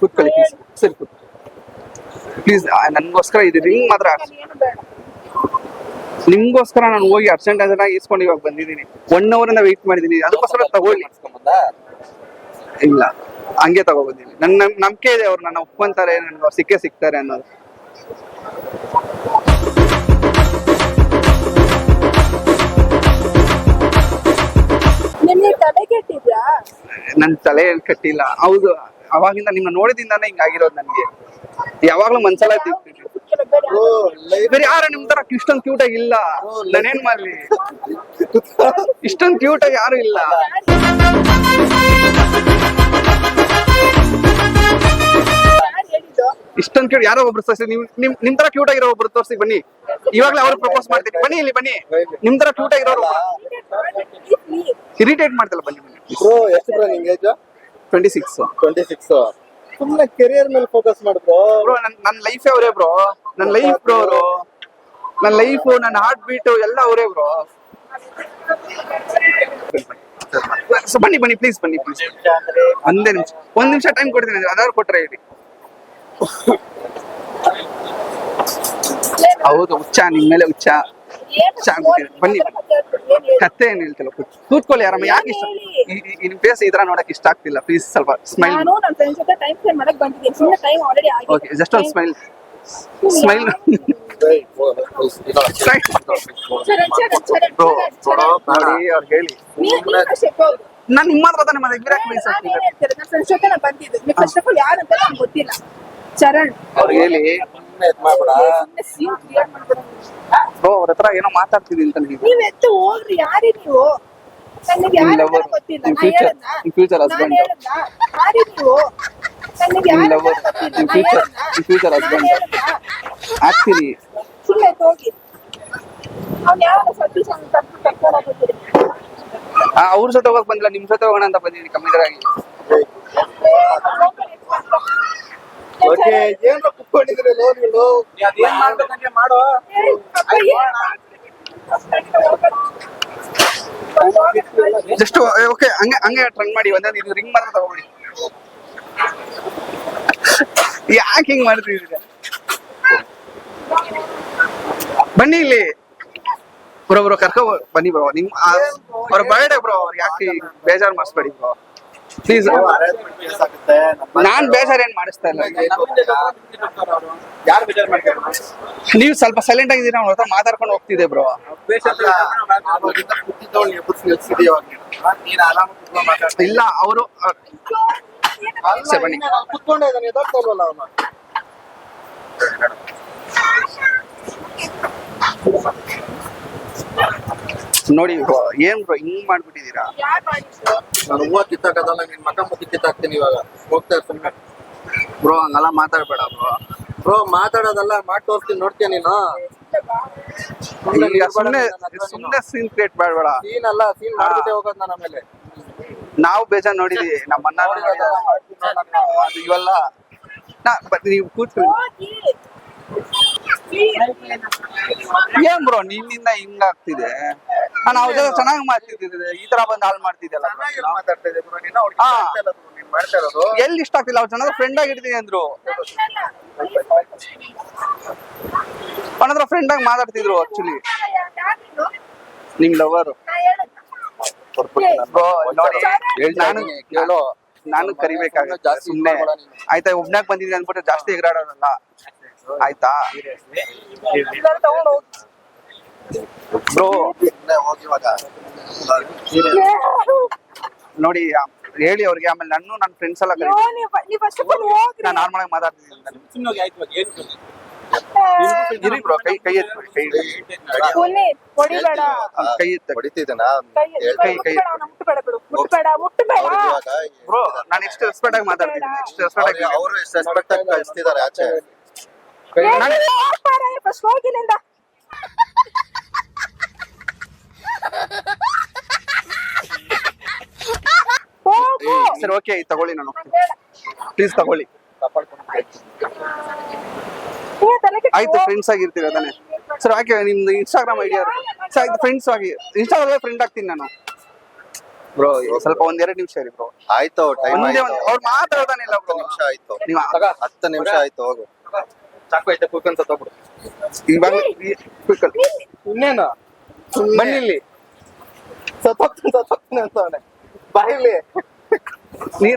ಕೂತ್ಕೊಳ್ಳಿ ಪ್ಲೀಸ್. ಸರಿ ಪ್ಲೀಸ್, ನನ್ಗೋಸ್ಕರ ಇದು ರಿಂಗ್ ಮಾತ್ರ. ನಿಮ್ಗೋಸ್ಕರ ನಾನು ಹೋಗಿ ಅರ್ಜೆಂಟ್ ಅದನ್ನ ಇಸ್ಕೊಂಡು ಇವಾಗ ಬಂದಿದ್ದೀನಿ. 1 hour ವೆಯ್ಟ್ ಮಾಡಿದೀನಿ, ಅದಕ್ಕೋಸ್ಕರ ತಗೊಳ್ಳಿ. ಇಲ್ಲ, ಹಂಗೆ ತಗೊಬಂದಿನಿ. ನನ್ ನಂಬಿಕೆ ಇದೆ ಅವ್ರು ನನ್ನ ಒಪ್ಕೊಂತಾರೆ, ನನ್ಗೆ ಅವ್ರು ಸಿಗ್ತಾರೆ ಅನ್ನೋದು. ನಿಮಗೆ ತಲೆ ಕೆಟ್ಟಿದ್ಯಾ? ನನ್ ತಲೆ ಕಟ್ಟಿಲ್ಲ. ಹೌದು, ಅವಾಗಿಂದ ನಿಮ್ನ ನೋಡಿದಿಂದಾನೆ ಹಿಂಗಾಗಿರೋದು ನನ್ಗೆ. ಯಾವಾಗ್ಲೂ ಮನ್ಸಲ್ಲ ಬೇರೆ ಯಾರು ನಿಮ್ ತರ ಇಷ್ಟೊಂದು ಕ್ಯೂಟ್ ಆಗಿ ಇಲ್ಲ. ನಾನೇನ್ ಮಾಡ್ಲಿ, ಇಷ್ಟೊಂದು ಕ್ಯೂಟ್ ಆಗಿ ಯಾರು ಇಲ್ಲ. ಇಷ್ಟೊಂದು ಕ್ಯೂಟ್ ಯಾರೋ ಒಬ್ರು ತೋರಿಸಿ. ನಿಮ್ ತರ ಕ್ಯೂಟ್ ಆಗಿರೋ ಒಬ್ರು ತೋರಿಸಿ ಬನ್ನಿ. ಇವಾಗ್ಲೇ ಅವ್ರು ಪ್ರಪೋಸ್ ಮಾಡ್ತೀನಿ. ಬನ್ನಿ ಇಲ್ಲಿ ಬನ್ನಿ. ನಿಮ್ ತರ ಕ್ಯೂಟ್ ಆಗಿರೋರು ಇರಿಟೇಟ್ ಮಾಡ್ತಿಲ್ಲ. ಬನ್ನಿ ಬನ್ನಿ. ಬ್ರೋ ಎಷ್ಟು ಬ್ರೋ ನಿಂಗೆ ಏಜ್? 26. ಸುಮ್ಮನೆ ಕೆರಿಯರ್ ಮೇಲೆ ಫೋಕಸ್ ಮಾಡು ಬ್ರೋ. ನನ್ನ ಲೈಫ್ ಅವರೇ ಬ್ರೋ. ನನ್ನ ಲೈಫ್ ಬ್ರೋ ಅವರು. ನನ್ನ ಲೈಫ್, ನನ್ನ ಹಾರ್ಟ್ ಬೀಟ್ ಎಲ್ಲ ಅವರೇ ಬ್ರೋ. ಬನ್ನಿ ಬನ್ನಿ ಪ್ಲೀಸ್, ಬನ್ನಿ ಪ್ಲೀಸ್. ಒಂದೇ ನಿಮಿಷ, 1 ನಿಮಿಷ ಟೈಮ್ ಕೊಡ್ತೀನಿ. ಅದಾದ್ರು ಕೊಟ್ರೆ ಹೇಳಿ. ಹೌದು, ಹುಚ್ಚ ನಿಮ್ ಮೇಲೆ ಹುಚ್ಚ. ಬನ್ನಿ, ಕತ್ತೆ ಏನ್ ಹೇಳ್ತಿಲ್ಲ. ಕೂತ್ಕೊಳ್ಳಿ ಆರಾಮ. ಯಾಕೆ ಇಷ್ಟ ನಿಮ್ ಫೇಸ್ ಈ ತರ ನೋಡಕ್ ಇಷ್ಟ ಆಗ್ತಿಲ್ಲ? ಪ್ಲೀಸ್ ಸ್ವಲ್ಪ ಸ್ಮೈಲ್. ನಾನು ನನ್ನ ಫ್ರೆಂಡ್ಸ್ ಜೊತೆ ಟೈಮ್ ಸ್ಪೆಂಡ್ ಮಾಡಕ್ ಬಂದಿದ್ದೀನಿ. ಸುಮ್ಮನೆ ಟೈಮ್ ಆಲ್ರೆಡಿ ಆಗಿದೆ. ಓಕೆ, ಜಸ್ಟ್ ಒಂದು ಸ್ಮೈಲ್. Smile bro. ನೋಡಿ ಅವ್ರು ಹೇಳಿ. ನಾನು ನಿಮ್ಮ ಹತ್ರ ತಾನೇ ಮತ್ತೆ ಗಿರಾಕ್ ನನ್ನ ಫ್ರೆಂಡ್ಸ್ ಜೊತೆ ನಾನು ಬಂದಿದ್ದು. ನೀವು ಫಸ್ಟ್ ಆಫ್ ಆಲ್ ಯಾರು ಅಂತ ನಂಗೆ ಗೊತ್ತಿಲ್ಲ. ಚರಣ್ ಅವ್ರು ಹೇಳಿ ಸೀನ್ ಕ್ರಿಯೇಟ್ ಮಾಡ್ತಾರೆ. ಬ್ರೋ. ಅವ್ರ ಹತ್ರ ಏನೋ ಮಾತಾಡ್ತಿದ್ದೀನಿ ಅಂತ ನೀವು. ನೀವ್ ಎತ್ತು ಹೋಗ್ರಿ. ಯಾರೇ ನೀವು? ನನಗೆ ಯಾರು ಅಂತ ಗೊತ್ತಿಲ್ಲ. ನಾನು ಹೇಳದ್ನಾ? ಫ್ಯೂಚರ್ ನಾನು ಹಸ್ಬೆಂಡ್. ಹೇಳದ್ನಾ? ಯಾರೇ ನೀವು? ನನಗೆ ಯಾರು ಅಂತ ಗೊತ್ತಿಲ್ಲ. ನಾನು ಹೇಳದ್ನಾ? ಫ್ಯೂಚರ್ ನಾನು ಹಸ್ಬೆಂಡ್ ಹೇಳದ್ನಾ? ಆಗ್ತೀರಿ. ಸುಮ್ಮನೆ ಹೋಗಿ. ಅವ್ನು ಯಾವಾಗ ಸತೀಶ್ ಅಂತ ಕರ್ಕೊಂಡು ಹೋಗ್ತೀರಿ? ಅವ್ರ ಜೊತೆ ಹೋಗಕ್ ಬಂದಿಲ್ಲ, ನಿಮ್ ಜೊತೆ ಹೋಗೋಣ ಅಂತ ಬಂದಿದ್ದೀನಿ ಕಮ್ಮಿದರ್ ಆಗಿ. ಓಕೆ, ಏನ್ ಕುತ್ಕೊಂಡಿದ್ರೆ ಲೋನ್ಗಳು ಅದೇನ್ ಮಾಡ್ಬೇಕಂದ್ರೆ ಮಾಡೋ. ಜಸ್ಟ್ ಓಕೆ, ಹಂಗೆ ಟ್ರನ್ ಮಾಡಿ. ಒಂದೊಂದು ಇದು ರಿಂಗ್ ಮಾತ್ರ ತಗೊಳ್ಳಿ. ಯಾಕೆ ಹಿಂಗ್ ಮಾಡ್ತಿದ್ದೀರಾ? ಬನ್ನಿ ಇಲ್ಲಿ ಬ್ರೋ. ಕರ್ಕೊ ಬನ್ನಿ ಬ್ರೋ. ನಿಮ್ ಅವ್ರ ಬರ್ಡೇ ಬ್ರೋ. ಅವ್ರಿಗೆ ಯಾಕೆ ಬೇಜಾರು ಮಾಡಿಸ್ಬೇಡಿ ಬ್ರೋ ಪ್ಲೀಸ್. ನಾನ್ ಬೇಜಾರ್ ಏನ್ ಮಾಡಿಸ್ತಾ ಇಲ್ಲ. ಯಾರು ಬೇಜಾರ್ ಮಾಡ್ತಾರೆ? ನೀವು ಸ್ವಲ್ಪ ಸೈಲೆಂಟ್ ಆಗಿದ್ದೀರಾ. ಅವ್ರ ಹತ್ರ ಮಾತಾಡ್ಕೊಂಡು ಹೋಗ್ತಿದೆ ಬ್ರೋ. ಇಲ್ಲ ಅವರು ಬನ್ನಿ. ಕುತ್ಕೊಂಡೇ ಇದ್ದಾನೆ, ಎದಾಗ್ತಾರಲ್ಲ ಅವನು. ನೋಡಿ ಬ್ರೋ, ಏನ್ ಬ್ರೋ ಹಿಂಗ್ ಮಾಡ್ಬಿಟ್ಟಿದೀರಾ? ಯಾರು ಮಾಡಿದ್ರು? ನಾನು ಹೂವ ಕಿತ್ತಾಕದಲ್ಲ, ನಿನ್ ಮಕ ಮುಟ್ಟಿ ಕಿತ್ತಾಕ್ತೀನಿ ಇವಾಗ. ಹೋಗ್ತಾ ಇರ್ತೀನಿ ಬ್ರೋ. ಹಂಗೆಲ್ಲ ಮಾತಾಡ್ಬೇಡ ಬ್ರೋ. ಬ್ರೋ ಮಾತಾಡೋದಲ್ಲ, ಮಾಡಿ ತೋರಿಸ್ತೀನಿ, ನೋಡ್ತೀಯ ನೀನು. ಸುಮ್ನೆ ಸೀನ್ ಕ್ರಿಯೇಟ್ ಮಾಡ್ಬೇಡ. ಸೀನ್ ಅಲ್ಲ, ಸೀನ್ ಮಾಡ್ಬಿಟ್ಟೆ ಹೋಗೋದು ನಾನು ಆಮೇಲೆ. ನಾವು ಬೇಜಾರ್ ನೋಡಿದೀವಿ, ನಮ್ಮ ಅಣ್ಣ ಅದು ಇವೆಲ್ಲ. ನೀವು ಕೂತ್ಕೊಳ್ಳಿ. ಹೋಗಿ. ಏನ್ ಬ್ರೋ ನಿನ್ನಿಂದ ಹಿಂಗ ಆಗ್ತಿದೆ? ನಾನು ಅವ್ರ ಜೊತೆ ಚೆನ್ನಾಗಿ ಮಾಡ್ತಿದ್ದೆ, ಈ ತರ ಬಂದು ಹಾಳು ಮಾಡ್ತಿದ್ದಲ್ಲ. ಮಾತಾಡ್ತಾ ಇದ್ದೆ ಬ್ರೋ, ನೀನು ಅವ್ರಿಗೆ ಹಾ. ಇಷ್ಟ ಇಲ್ಲ ಬ್ರೋ, ನೀನ್ ಮಾಡ್ತಾ ಇರೋದು. ಎಲ್ಲಿ ಇಷ್ಟ ಆಗ್ತಿಲ್ಲ? ಅವ್ರ ಚೆನ್ನಾಗಿ ಫ್ರೆಂಡ್ ಆಗಿರ್ತೀನಿ ಅಂದ್ರು. ಅವನ ಹತ್ರ ಫ್ರೆಂಡ್ ಆಗಿ ಮಾತಾಡ್ತಿದ್ರು. ಆಕ್ಚುಲಿ ನಿಮ್ ಲವರ್ ಬ್ರೋ. ನೋಡಿ ನಾನು ಕರಿಬೇಕಾಗುತ್ತೆ ಜಾಸ್ತಿ ಸುಮ್ನೆ. ಆಯ್ತಾ, ಒಬ್ನಾಗ ಬಂದಿದ್ದೀನಿ ಅಂದ್ಬಿಟ್ಟು ಜಾಸ್ತಿ ಎಗರಾಡೋದಲ್ಲ ಆಯ್ತಾ ಬ್ರೋ. ಹೋಗಿ ಇವಾಗ ನೋಡಿ ಹೇಳಿ ಅವ್ರಿಗೆ, ಆಮೇಲೆ ನನ್ನ ಫ್ರೆಂಡ್ಸ್ ಎಲ್ಲ ಅಯ್ಯೋ, ನೀವ್ ಫಸ್ಟ್ ಆಫ್ ಆಲ್ ಹೋಗ್ರಿ. ನಾನು ನಾರ್ಮಲ್ ಆಗಿ ಮಾತಾಡ್ತಿದ್ದೀನಿ. ಸುಮ್ಮನೆ ಆಯ್ತು ಇವಾಗ ಏನು ಇರಿ ಬ್ರೋ, ಕೈ ಎತ್ತಿ, ಕೈ ಎತ್ತಿ. ಪುನೀತ್ ಹೊಡಿಬೇಡ, ಕೈ ಎತ್ತ. ಹೊಡಿತಿದ್ದೇನಾ ಕೈ ಮುಟ್ಬೇಡ, ಅವ್ನ ಮುಟ್ಬೇಡ ಬಿಡು, ಮುಟ್ಬೇಡ. ಬ್ರೋ ನಾನು ಎಷ್ಟು ರೆಸ್ಪೆಕ್ಟ್ ಆಗಿ ಮಾತಾಡ್ತೀನಿ, ಎಷ್ಟು ರೆಸ್ಪೆಕ್ಟ್ ಆಗಿ. ಅವರು ಎಷ್ಟು ರೆಸ್ಪೆಕ್ಟ್ ಆಗಿ ಕಳಿಸ್ತಿದ್ದಾರೆ ಆಚೆ. ಫಸ್ಟ್ ಹೋಗಿಲ್ಲಿಂದ. ಹೋಗು. ಸರಿ ಓಕೆ, ತಗೊಳ್ಳಿ, ನಾನು ಪ್ಲೀಸ್ ತಗೊಳ್ಳಿ. ಏ, ತಲೆ ಕೆಟ್ಟು ಆಯ್ತು, ಫ್ರೆಂಡ್ಸ್ ಆಗಿರ್ತೀರ ತಾನೆ. ಸರ್ ಓಕೆ, ನಿಮ್ದು ಇನ್ಸ್ಟಾಗ್ರಾಮ್ ಐಡಿಯಾ ಸರ್ ಆಯ್ತು, ಫ್ರೆಂಡ್ಸ್ ಆಗಿ ಇನ್ಸ್ಟಾಗ್ರಾಮ್ ಫ್ರೆಂಡ್ ಆಗ್ತೀನಿ ನಾನು. ಬ್ರೋ ಸ್ವಲ್ಪ ಒಂದೆರಡು ನಿಮಿಷ ಇರಿ ಬ್ರೋ. ಆಯ್ತು ಟೈಮ್ ಒಂದೇ ಆಯ್ತು. ಅವ್ರು ಮಾತಾಡೋದಾನಿಲ್ಲ ಬ್ರೋ. 10 ನಿಮಿಷ ಆಯ್ತು. ನೀವು 10 ನಿಮಿಷ ಆಯ್ತು, ಹೋಗು. ಚಾಕು ಐತೆ, ಕುಕ್ಕಂತ ತಗೊಬಿಡು. ಇನ್ನೇನು ಬನ್ನಿ ಇಲ್ಲಿ. ಸತ್ತೋಗ್ತಾನೆ ಅಂತವನೆ. ಬಾಯಿಲಿ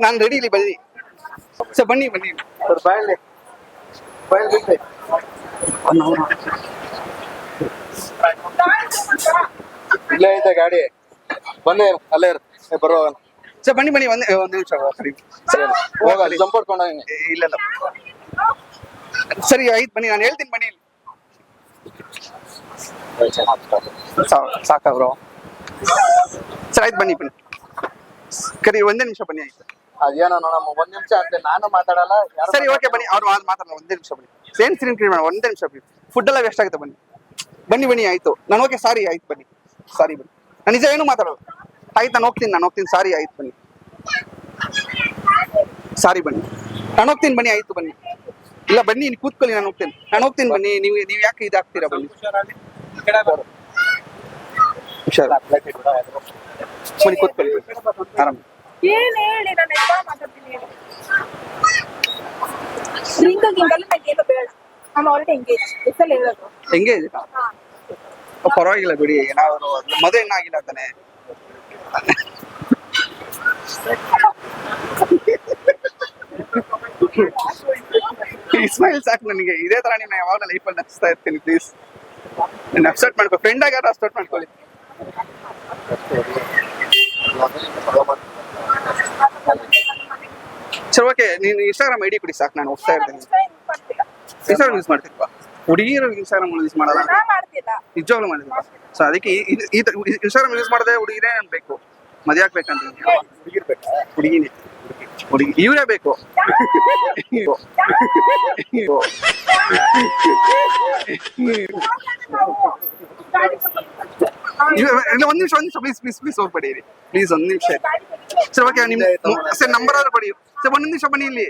ನಾನು ರೆಡಿ ಇಲ್ಲಿ, ಬನ್ನಿ ಸರ್, ಬನ್ನಿ ಬಾಯಿಲಿ ಬಿಟ್ಟು ಇಲ್ಲೇ ಐತೆ ಗಾಡಿ. ಬನ್ನಿ, ಅಲ್ಲೇ ಬರೋ. ಸರ್ ಬನ್ನಿ ಒಂದೇ ಒಂದು ನಿಮಿಷ ಸರಿ. ಹೋಗ ಜಂಪ್ ಹೊಡ್ಕೊಂಡ. ಇಲ್ಲ ಸರಿ ಆಯ್ತು, ಬನ್ನಿ, ನಾನು ಹೇಳ್ತೀನಿ, ಬನ್ನಿ. ಸಾಕ ಬ್ರೋ. ಸರ್ ಆಯ್ತು, ಬನ್ನಿ ಕರಿ, ಒಂದೇ ನಿಮಿಷ ಬನ್ನಿ. ಆಯ್ತು ಅದೇನೋ ನೋಡಮ್ಮ, 1 ನಿಮಿಷ ಅಂತೆ, ನಾನು ಮಾತಾಡಲ್ಲ. ಸರಿ ಓಕೆ, ಬನ್ನಿ. ಅವ್ರು ಮಾತಾಡಲ್ಲ, ಒಂದೇ ನಿಮಿಷ ಬನ್ನಿ. ಸೇಮ್ ಸ್ಕ್ರೀನ್ ಕ್ರಿಯೇಟ್ ಮಾಡೋಣ, ಒಂದೇ ನಿಮಿಷ ಬನ್ನಿ. ಫುಡ್ ಎಲ್ಲ ವೇಸ್ಟ್ ಆಗುತ್ತೆ, ಬನ್ನಿ ಆಯ್ತು. ನಾನು ಓಕೆ, ಸಾರಿ ಆಯ್ತು, ಬನ್ನಿ. ಸಾರಿ ಬನ್ನಿ, ನಾನು ನಿಜ ಏನು ಮಾತಾಡೋದು. ಆಯ್ತು, ನಾನು ಹೋಗ್ತೀನಿ. ಸಾರಿ ಆಯ್ತು, ಬನ್ನಿ. ಸಾರಿ ಬನ್ನಿ, ನಾನು ಹೋಗ್ತೀನಿ, ಬನ್ನಿ. ಆಯ್ತು ಬನ್ನಿ. ಇಲ್ಲ ಬನ್ನಿ, ನೀವು ಕೂತ್ಕೊಳ್ಳಿ, ನಾನು ಹೋಗ್ತೀನಿ. ಬನ್ನಿ. ನೀವು ಯಾಕೆ ಇದಾಗ್ತೀರಾ? ಬನ್ನಿ, ಹುಷಾರು. ಬನ್ನಿ, ಕೂತ್ಕೊಳ್ಳಿ, ಆರಾಮ. ಏನ್ ಹೇಳಿ, ನಾನು ಎಲ್ಲ ಮಾತಾಡ್ತೀನಿ ಹೇಳಿ. ಗಿಂಗಲ್ಲ ನಂಗೇನು ಬೇಡ. ನಾನು ಆಲ್ರೆಡಿ ಎಂಗೇಜ್. ಎಷ್ಟಲ್ಲಿ ಹೇಳೋದು? ಎಂಗೇಜ್ ಪರವಾಗಿಲ್ಲ ಬಿಡಿ, ಏನಾದ್ರು ಮದುವೆ ಆಗಿಲ್ಲ ತಾನೆ. ಈ ಸ್ಮೈಲ್ ಸಾಕು ನನಗೆ. ಇದೇ ತರ ನೀವು ಯಾವಾಗ ಲೈಫಲ್ಲಿ ನಗಿಸ್ತಾ ಇರ್ತೀನಿ. ಪ್ಲೀಸ್ ನನ್ನ ಅಪ್ಸೆಟ್ ಮಾಡ್ಕೊ. ಫ್ರೆಂಡ್ ಆಗಾರ ಅಪ್ಸೆಟ್ ಮಾಡ್ಕೊಳ್ಳಿ. ಸರಿ ಓಕೆ, ನೀನು ಇನ್ಸ್ಟಾಗ್ರಾಮ್ ಐಡಿ ಕೊಡಿ ಸಾಕು, ನಾನು ಹೋಗ್ತಾ ಇರ್ತೀನಿ. ಇನ್ಸ್ಟಾಗ್ರಾಮ್ ಯೂಸ್ ಮಾಡ್ತಿಲ್ವಾ? ಹುಡುಗಿರು ಇನ್ಸ್ಟಾಗ್ರಾಮ್ ಯೂಸ್ ಮಾಡಲ್ಲ, ನಾ ಮಾಡ್ತಿಲ್ಲ. ನಿಜವಾಗ್ಲೂ ಮಾಡಿಲ್ಲ. ಸೊ ಅದಕ್ಕೆ ಇನ್ಸ್ಟಾಗ್ರಾಮ್ ಯೂಸ್ ಮಾಡದೆ ಹುಡುಗಿರೇ ನನ್ ಬೇಕು, ಮದುವೆ ಆಗ್ಬೇಕಂತ. ಹುಡುಗಿನೇ, ಹುಡುಗಿ ಇವರೇ ಬೇಕು. ಒಂದ್ ನಿಮಿಷ ಪ್ಲೀಸ್ ಹೋಗ್ಬೇಡಿ ಪ್ಲೀಸ್, ಒಂದ್ ನಿಮಿಷ. ಸರಿ ಓಕೆ, ನಿಮ್ ಸರ್ ನಂಬರ್ ಆದ್ರೂ ಕೊಡಿ ಸರ್. ಒಂದ್ ನಿಮಿಷ ಬನ್ನಿ ಇಲ್ಲಿ.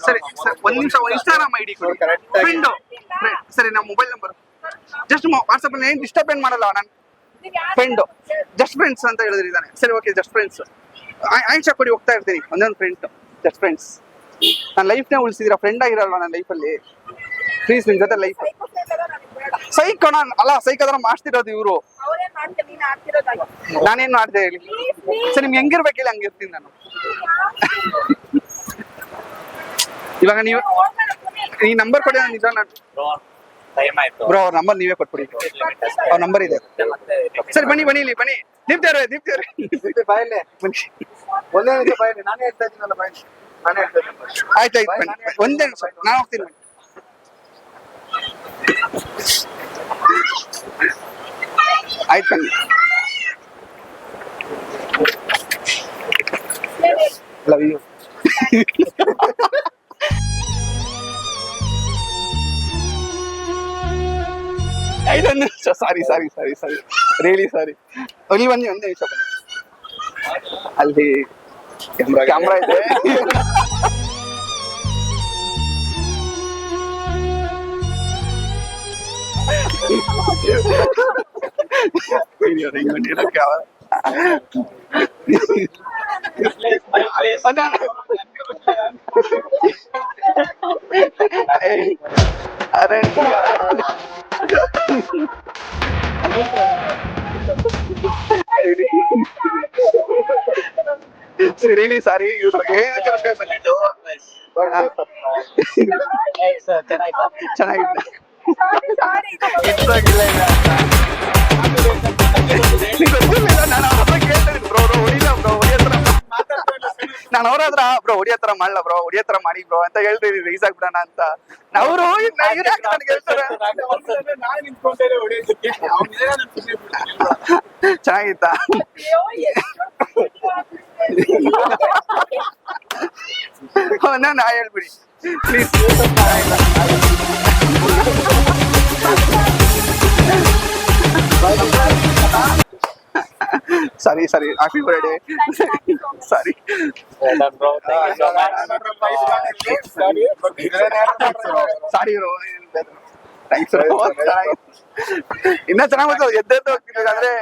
ಸರಿ ಸರ್, ಒಂದ್ ನಿಮಿಷ. ಇನ್ಸ್ಟಾಗ್ರಾಮ್ ಐಡಿ ಕೊಡಿ. ಫ್ರೆಂಡು ಸರಿ, ನಮ್ಮ ಮೊಬೈಲ್ ನಂಬರ್ ಜಸ್ಟ್ ವಾಟ್ಸಪ್ ಅಲ್ಲಿ. ಏನ್ ಡಿಸ್ಟರ್ಬ್ ಏನ್ ಮಾಡಲ್ಲ, ನಾನು ಫ್ರೆಂಡು, ಜಸ್ಟ್ ಫ್ರೆಂಡ್ಸ್ ಅಂತ ಹೇಳಿದಾನೆ. ಸರಿ ಓಕೆ, ಜಸ್ಟ್ ಫ್ರೆಂಡ್ಸ್. ಆಯ್ತು ಕೊಡಿ, ಹೋಗ್ತಾ ಇರ್ತೀನಿ. ಒಂದೊಂದು ಫ್ರೆಂಡ್, ಜಸ್ಟ್ ಫ್ರೆಂಡ್ಸ್. ನನ್ನ ಲೈಫ್ನೇ ಉಳಿಸಿದಿರ, ಫ್ರೆಂಡ್ ಆಗಿರಲ್ವ ನನ್ನ ಲೈಫಲ್ಲಿ. ಪ್ಲೀಸ್ ನಿಮ್ ಜೊತೆ ಲೈಫ್. ಸೈಕ್ ಅಲ್ಲ, ಸೈಕ್ ಅದನ್ನ ಮಾಡ್ತಿರೋದು ಇವರು. ನಾನೇನ್ ಮಾಡ್ದೆ ಹೇಳಿ ಸರ್? ನಿಮ್ಗೆ ಹೆಂಗಿರ್ಬೇಕಿಲ್ಲ ಹಂಗಿರ್ತೀನಿ ನಾನು. ಇವಾಗ ನೀವು ಈ ನಂಬರ್ ಕೊಡಿ, ನಾನು ನಿಜ ಬ್ರೋ ಅವ್ರ ನಂಬರ್ ನೀವೇ ಕೊಟ್ಬಿಡಿ. ಅವ್ರ ನಂಬರ್ ಇದೆ. ಸರಿ ಬನ್ನಿ ಇಲ್ಲಿ ಬನ್ನಿ. ದೀಪ್ತಿ ಅವ್ರೆ ಬಾಯಲ್ಲಿ ಬನ್ನಿ. ಒಂದೇ ನಿಮಿಷ ಬಾಯಲ್ಲಿ, ನಾನೇ ಹೇಳ್ತಾ ಇದ್ದೀನಲ್ಲ ಬಾಯಲ್ಲಿ, ನಾನೇ ಹೇಳ್ತಾ ಇದ್ದೀನಿ. ಆಯ್ತು ಬನ್ನಿ, ಒಂದೇ ನಿಮಿಷ, ನಾನು ಹೋಗ್ತೀನಿ. ಆಯ್ತು ಬನ್ನಿ. Love you. ಐದೊಂದು ನಿಮಿಷ. Sorry really sorry. ಅಲ್ಲಿ ಬನ್ನಿ, ಒಂದೇ ನಿಮಿಷ ಬನ್ನಿ. ಅಲ್ಲಿ ಕ್ಯಾಮ್ರಾ ಇದೆ. ಅರೆ ರಿಯಲಿ ಸಾರಿ. ಚೆನ್ನಾಗಿದೆ. ನಾನು ಕೇಳ್ತಾ ಇದ್ದೀನಿ ಬ್ರೋ, ಹೊಡಿಲ್ಲ ಬ್ರೋ, ಹೊಡಿಯತ್ರ ನಾನು ಅವ್ರ ಹತ್ರ ಬ್ರೋ ಹೊಡಿಯೋ ತರ ಮಾಡ್ಲಾ ಬ್ರೋ ಹೊಡಿಯೋ ತರ ಮಾಡಿ ಬ್ರೋ ಅಂತ ಹೇಳ್ತೀವಿ ರೈಸ್ ಆಗ್ಬಿಡೋಣ ಅಂತ ಅವರು ನನಗೆ ಹೇಳ್ತಾರೆ ನಾನು ನಿಂತ್ಕೊಂಡೇ ಹೊಡೆಯೋದಕ್ಕೆ ಚೆನ್ನಾಗಿತ್ತಾ ಅಯ್ಯೋ, ನಾ ಹೇಳ್ಬಿಡಿ please sorry sorry happy birthday sorry sorry bro thanks ಇನ್ನ ಚೆನ್ನಾಗಿ ಬರ್ತದೆ ಎದ್ದೆದ್ದು ಹೋಗ್ತಿದ್ವಿ ಅಂದ್ರೆ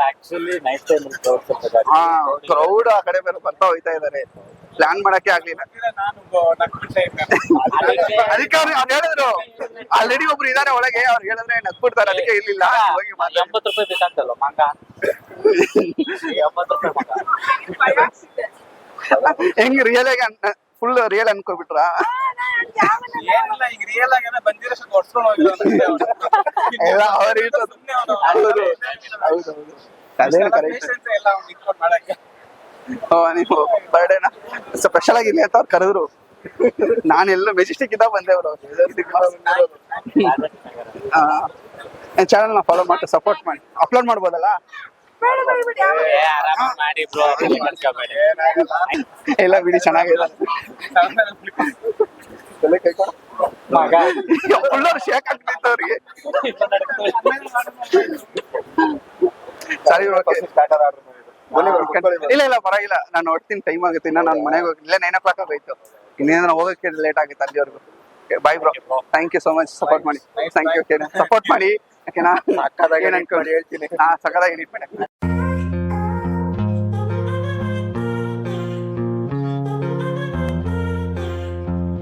ಆಕ್ಚುಲಿ ನೈಟ್ ಟೈಮ್ ಹಾ ಕ್ರೌಡ್ ಆ ಕಡೆ ಬೇರೆ ಬರ್ತಾ ಹೋಯ್ತಾ ಇದಾರೆ ಪ್ಲಾನ್ ಮಾಡಕ್ಕೆ ಆಗ್ಲಿಲ್ಲ ಅದಕ್ಕೆ ಅವ್ರು ಹೇಳಿದ್ರು ಆಲ್ರೆಡಿ ಒಬ್ರು ಇದಾರೆ ಒಳಗೆ ಅವ್ರು ಹೇಳಿದ್ರೆ ನಗ್ಬಿಡ್ತಾರೆ ಅದಕ್ಕೆ ಇರ್ಲಿಲ್ಲ ಹೋಗಿ ಮಾತಾಡಿ 80 ರೂಪಾಯಿ ಬೇಕಂತಲ್ಲ ಮಂಗ 80 ರೂಪಾಯಿ ಮಂಗ ಭಯ ಆಗ್ತಿದೆ. ಹೆಂಗ್ ರಿಯಲ್ ಆಗಿ ಫುಲ್ ರಿಯಲ್ ಅನ್ಕೋಬಿಟ್ರಾ ಏನಿಲ್ಲ ಈಗ ರಿಯಲ್ ಆಗಿ ಬಂದಿರೋಷ್ಟು ಹೊಡ್ಸ್ಕೊಂಡು ಹೋಗಿಲ್ಲ ಎಲ್ಲ ಅವ್ರ ಹೌದು ಹೌದು ಅದೇ ಕರೆಕ್ಟ್ ಎಲ್ಲ ಅವ್ನು ಇಟ್ಕೊಂಡು ಮಾಡಕ್ಕೆ ನೀವು ಬರ್ಡೇನ ಸ್ಪೆಷಲ್ ಆಗಿರ್ಲಿ ಅಂತ ಅವ್ರು ಕರೆದ್ರು ನಾನೆಲ್ಲ ಮೆಜೆಸ್ಟಿಕ್ ಇದ್ದ ಬಂದೇವ್ರು ಚಾನಲ್ ನ ಫಾಲೋ ಮಾಡಿ ಸಪೋರ್ಟ್ ಮಾಡಿ ಅಪ್ಲೋಡ್ ಮಾಡ್ಬೋದಲ್ಲ ಬೇಡ ಬೇಡ ಬೇಡ ಯಾವ ಏ ಆರಾಮಾಗಿ ಮಾಡಿ ಬ್ರೋ ಮಾಡ್ಕೋಬೇಡಿ ಎಲ್ಲ ಬಿಡಿ ಚೆನ್ನಾಗಿದೆ ಮಗ ಫುಲ್ಲರ್ ಶೇಕ್ ಆಗ್ತಿತ್ತು ಅವ್ರಿಗೆ ಸರಿ ಓಕೆ ಇಲ್ಲ ಇಲ್ಲ ಪರವಾಗಿಲ್ಲ ನಾನು ನೋಡ್ತೀನಿ ಟೈಮ್ ಆಗುತ್ತೆ ಇನ್ನ ನಾನು ಮನೆಗೆ ಹೋಗಿ ಇಲ್ಲ 9 o'clock ಆಗೋಯ್ತು ಇನ್ನೇನ ಹೋಗಕ್ಕೆ ಲೇಟ್ ಆಗುತ್ತೆ ಅಲ್ಲಿವರೆಗೂ bye bro thank you so much support ಮಾಡಿ ಥ್ಯಾಂಕ್ ಯು ಸಪೋರ್ಟ್ ಮಾಡಿ ಯಾಕೆನಾ ಏನ್ ಅನ್ಕೊಂಡು ಹೇಳ್ತೀನಿ ಸಕದಾಗಿ